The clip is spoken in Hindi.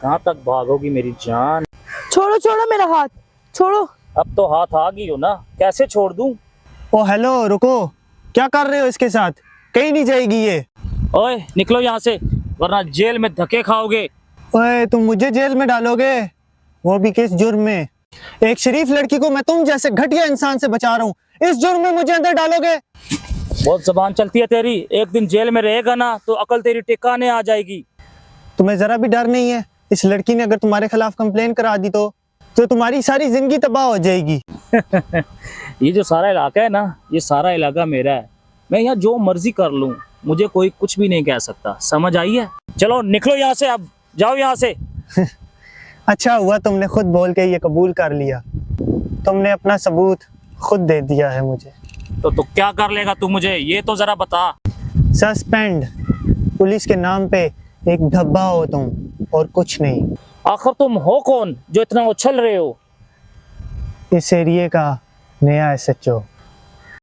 कहाँ तक भागोगी मेरी जान? छोड़ो छोड़ो मेरा हाथ, छोड़ो। अब तो हाथ आ गई हो ना, कैसे छोड़ दूं? ओ हेलो, रुको, क्या कर रहे हो इसके साथ? कहीं नहीं जाएगी ये। ओए निकलो यहाँ से, वरना जेल में धक्के खाओगे। ओए, तुम मुझे जेल में डालोगे? वो भी किस जुर्म में? एक शरीफ लड़की को मैं तुम जैसे घटिया इंसान से बचा रहा हूँ, इस जुर्म में मुझे अंदर डालोगे? बहुत जबान चलती है तेरी, एक दिन जेल में रहेगा ना तो अकल तेरी टिकाने आ जाएगी। तुम्हें जरा भी डर नहीं है? इस लड़की ने अगर तुम्हारे खिलाफ कंप्लेन करा दी तो तुम्हारी सारी जिंदगी तबाह हो जाएगी। ये जो सारा इलाका है ना, ये सारा इलाका मेरा है। मैं यहाँ जो मर्जी कर लूँ, मुझे कोई कुछ भी नहीं कह सकता। समझ आई है? चलो निकलो यहाँ से, अब जाओ यहाँ से। अच्छा हुआ तुमने खुद बोल के ये कबूल कर लिया। तुमने अपना सबूत खुद दे दिया है मुझे। तो क्या कर लेगा तू मुझे, ये तो जरा बता। सस्पेंड। पुलिस के नाम पे एक धब्बा हो तुम, और कुछ नहीं। आखिर तुम हो कौन जो इतना उछल रहे हो? इस एरिए का नया SHO।